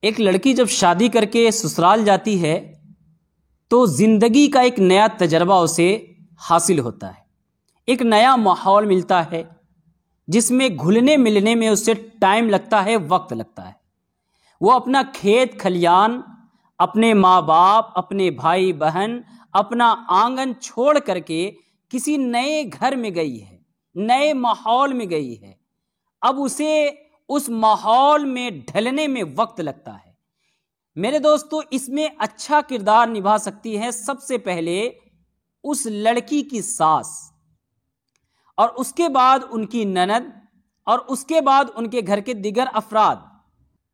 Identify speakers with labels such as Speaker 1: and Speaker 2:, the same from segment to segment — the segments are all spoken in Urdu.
Speaker 1: ایک لڑکی جب شادی کر کے سسرال جاتی ہے تو زندگی کا ایک نیا تجربہ اسے حاصل ہوتا ہے، ایک نیا ماحول ملتا ہے جس میں گھلنے ملنے میں اسے ٹائم لگتا ہے، وقت لگتا ہے۔ وہ اپنا کھیت کھلیان، اپنے ماں باپ، اپنے بھائی بہن، اپنا آنگن چھوڑ کر کے کسی نئے گھر میں گئی ہے، نئے ماحول میں گئی ہے۔ اب اسے اس ماحول میں ڈھلنے میں وقت لگتا ہے۔ میرے دوستو، اس میں اچھا کردار نبھا سکتی ہے سب سے پہلے اس لڑکی کی ساس، اور اس کے بعد ان کی نند، اور اس کے بعد ان کے گھر کے دیگر افراد۔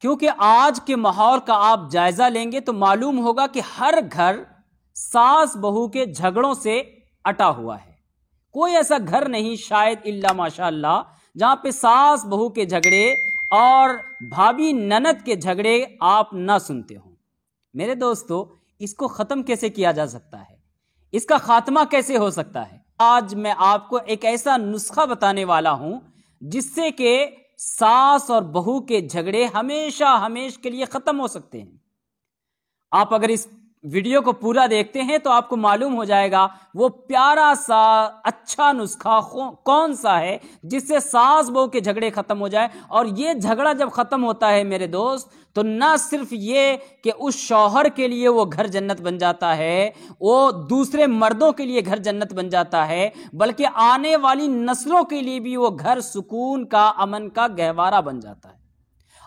Speaker 1: کیونکہ آج کے ماحول کا آپ جائزہ لیں گے تو معلوم ہوگا کہ ہر گھر ساس بہو کے جھگڑوں سے اٹا ہوا ہے۔ کوئی ایسا گھر نہیں شاید الا ماشاء اللہ جہاں پہ ساس بہو کے جھگڑے اور بھابھی نند کے جھگڑے آپ نہ سنتے ہوں۔ میرے دوستو، اس کو ختم کیسے کیا جا سکتا ہے؟ اس کا خاتمہ کیسے ہو سکتا ہے؟ آج میں آپ کو ایک ایسا نسخہ بتانے والا ہوں جس سے کہ ساس اور بہو کے جھگڑے ہمیشہ کے لیے ختم ہو سکتے ہیں۔ آپ اگر اس ویڈیو کو پورا دیکھتے ہیں تو آپ کو معلوم ہو جائے گا وہ پیارا سا اچھا نسخہ کون سا ہے جس سے ساس بہو کے جھگڑے ختم ہو جائے۔ اور یہ جھگڑا جب ختم ہوتا ہے میرے دوست، تو نہ صرف یہ کہ اس شوہر کے لیے وہ گھر جنت بن جاتا ہے، وہ دوسرے مردوں کے لیے گھر جنت بن جاتا ہے، بلکہ آنے والی نسلوں کے لیے بھی وہ گھر سکون کا، امن کا گہوارہ بن جاتا ہے۔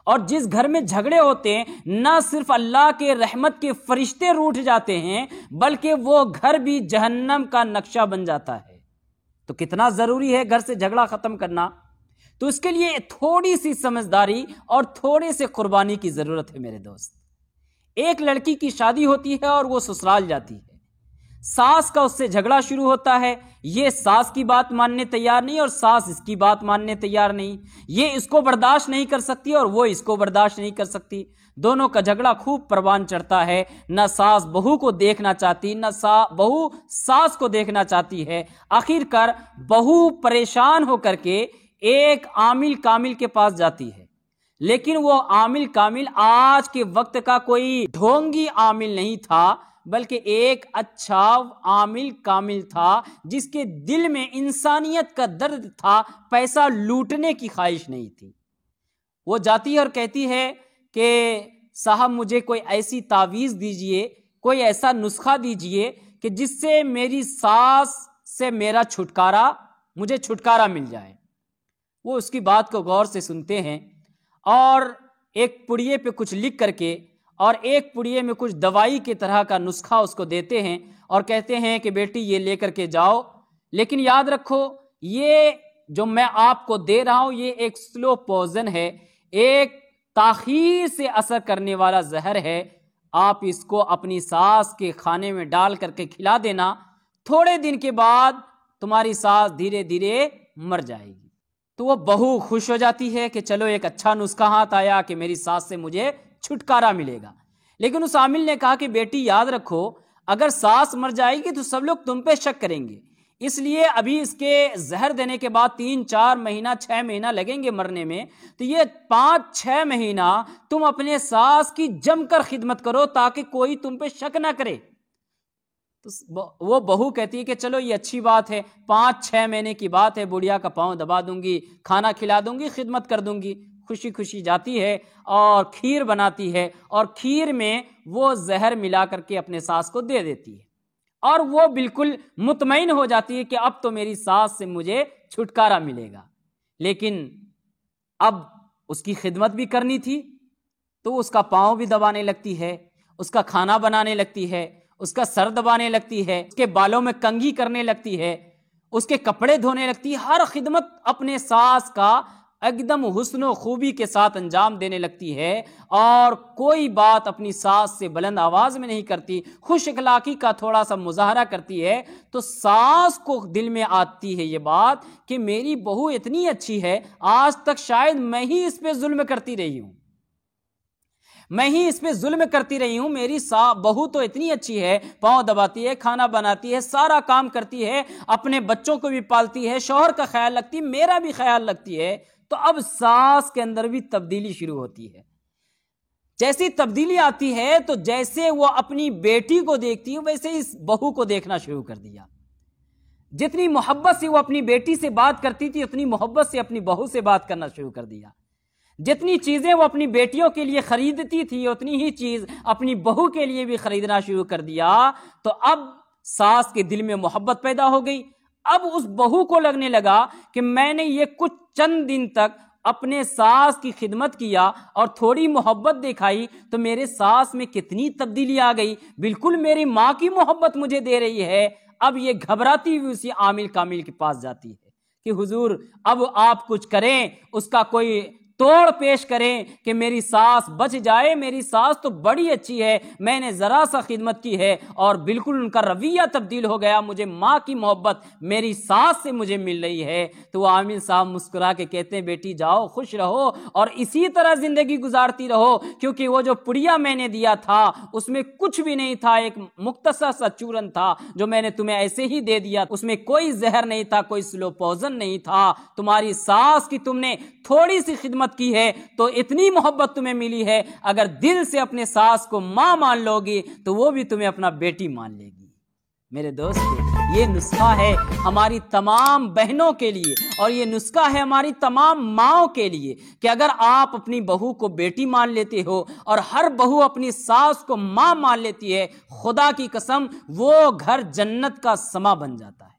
Speaker 1: اور جس گھر میں جھگڑے ہوتے ہیں، نہ صرف اللہ کے رحمت کے فرشتے روٹھ جاتے ہیں بلکہ وہ گھر بھی جہنم کا نقشہ بن جاتا ہے۔ تو کتنا ضروری ہے گھر سے جھگڑا ختم کرنا؟ تو اس کے لیے تھوڑی سی سمجھداری اور تھوڑے سے قربانی کی ضرورت ہے میرے دوست۔ ایک لڑکی کی شادی ہوتی ہے اور وہ سسرال جاتی ہے۔ ساس کا اس سے جھگڑا شروع ہوتا ہے، یہ ساس کی بات ماننے تیار نہیں اور ساس اس کی بات ماننے تیار نہیں، یہ اس کو برداشت نہیں کر سکتی اور وہ اس کو برداشت نہیں کر سکتی۔ دونوں کا جھگڑا خوب پروان چڑھتا ہے، نہ ساس بہو کو دیکھنا چاہتی، نہ بہو ساس کو دیکھنا چاہتی ہے۔ آخر کار بہو پریشان ہو کر کے ایک عامل کامل کے پاس جاتی ہے، لیکن وہ عامل کامل آج کے وقت کا کوئی ڈھونگی عامل نہیں تھا، بلکہ ایک اچھا عامل کامل تھا جس کے دل میں انسانیت کا درد تھا، پیسہ لوٹنے کی خواہش نہیں تھی۔ وہ جاتی ہے اور کہتی ہے کہ صاحب مجھے کوئی ایسی تعویذ دیجئے، کوئی ایسا نسخہ دیجئے کہ جس سے میری ساس سے میرا مجھے چھٹکارا مل جائے۔ وہ اس کی بات کو غور سے سنتے ہیں اور ایک پڑیے پہ کچھ لکھ کر کے اور ایک پڑیے میں کچھ دوائی کی طرح کا نسخہ اس کو دیتے ہیں اور کہتے ہیں کہ بیٹی یہ لے کر کے جاؤ، لیکن یاد رکھو یہ جو میں آپ کو دے رہا ہوں یہ ایک سلو پوائزن ہے، ایک تاخیر سے اثر کرنے والا زہر ہے۔ آپ اس کو اپنی ساس کے کھانے میں ڈال کر کے کھلا دینا، تھوڑے دن کے بعد تمہاری ساس دھیرے دھیرے مر جائے گی۔ تو وہ بہو خوش ہو جاتی ہے کہ چلو ایک اچھا نسخہ ہاتھ آیا کہ میری ساس سے مجھے چھٹکارا ملے گا۔ لیکن اس عامل نے کہا کہ بیٹی یاد رکھو اگر ساس مر جائے گی تو سب لوگ تم پہ شک کریں گے، اس لیے ابھی اس کے زہر دینے کے بعد 3-4 مہینہ 6 مہینہ لگیں گے مرنے میں، تو یہ 5-6 مہینہ تم اپنے ساس کی جم کر خدمت کرو تاکہ کوئی تم پہ شک نہ کرے۔ تو وہ بہو کہتی ہے کہ چلو یہ اچھی بات ہے، 5-6 مہینے کی بات ہے، بڑھیا کا پاؤں دبا دوں گی، کھانا کھلا دوں گی، خدمت کر دوں گی۔ خوشی خوشی جاتی ہے اور کھیر بناتی ہے اور کھیر میں وہ زہر ملا کر کے اپنے ساس کو دے دیتی ہے، اور وہ بالکل مطمئن ہو جاتی ہے کہ اب تو میری ساس سے مجھے چھٹکارا ملے گا۔ لیکن اب اس کی خدمت بھی کرنی تھی تو اس کا پاؤں بھی دبانے لگتی ہے، اس کا کھانا بنانے لگتی ہے، اس کا سر دبانے لگتی ہے، اس کے بالوں میں کنگھی کرنے لگتی ہے، اس کے کپڑے دھونے لگتی ہے، ہر خدمت اپنے ساس کا ایک دم حسن و خوبی کے ساتھ انجام دینے لگتی ہے، اور کوئی بات اپنی ساس سے بلند آواز میں نہیں کرتی، خوش اخلاقی کا تھوڑا سا مظاہرہ کرتی ہے۔ تو ساس کو دل میں آتی ہے یہ بات کہ میری بہو اتنی اچھی ہے، آج تک شاید میں ہی اس پہ ظلم کرتی رہی ہوں، میری بہو تو اتنی اچھی ہے، پاؤں دباتی ہے، کھانا بناتی ہے، سارا کام کرتی ہے، اپنے بچوں کو بھی پالتی ہے، شوہر کا خیال رکھتی ہے، میرا بھی خیال رکھتی ہے۔ تو اب ساس کے اندر بھی تبدیلی شروع ہوتی ہے، جیسی تبدیلی آتی ہے تو جیسے وہ اپنی بیٹی کو دیکھتی ہے ویسے اس بہو کو دیکھنا شروع کر دیا. جتنی محبت سے وہ اپنی بیٹی سے بات کرتی تھی اتنی محبت سے اپنی بہو سے بات کرنا شروع کر دیا. جتنی چیزیں وہ اپنی بیٹیوں کے لیے خریدتی تھی اتنی ہی چیز اپنی بہو کے لیے بھی خریدنا شروع کر دیا. تو اب ساس کے دل میں محبت پیدا ہو گئی. اب اس بہو کو لگنے لگا کہ میں نے یہ کچھ چند دن تک اپنے ساس کی خدمت کیا اور تھوڑی محبت دکھائی تو میرے ساس میں کتنی تبدیلی آ گئی، بالکل میری ماں کی محبت مجھے دے رہی ہے. اب یہ گھبراتی ہوئی اسی عامل کامل کے پاس جاتی ہے کہ حضور اب آپ کچھ کریں، اس کا کوئی توڑ پیش کریں کہ میری ساس بچ جائے. میری ساس تو بڑی اچھی ہے، میں نے ذرا سا خدمت کی ہے اور بالکل ان کا رویہ تبدیل ہو گیا، مجھے ماں کی محبت میری ساس سے مجھے مل رہی ہے. تو وہ عامل صاحب مسکرا کے کہتے ہیں بیٹی جاؤ خوش رہو اور اسی طرح زندگی گزارتی رہو، کیونکہ وہ جو پڑیا میں نے دیا تھا اس میں کچھ بھی نہیں تھا، ایک مختصر سا چورن تھا جو میں نے تمہیں ایسے ہی دے دیا، اس میں کوئی زہر نہیں تھا، کوئی سلو پوزن نہیں تھا. تمہاری ساس کی تم نے تھوڑی سی خدمت کی ہے تو اتنی محبت تمہیں ملی ہے، اگر دل سے اپنے ساس کو ماں مان لو گی تو وہ بھی تمہیں اپنا بیٹی مان لے گی. میرے دوست یہ نسخہ ہے ہماری تمام بہنوں کے لیے اور یہ نسخہ ہے ہماری تمام ماؤں کے لیے کہ اگر آپ اپنی بہو کو بیٹی مان لیتے ہو اور ہر بہو اپنی ساس کو ماں مان لیتی ہے، خدا کی قسم وہ گھر جنت کا سما بن جاتا ہے.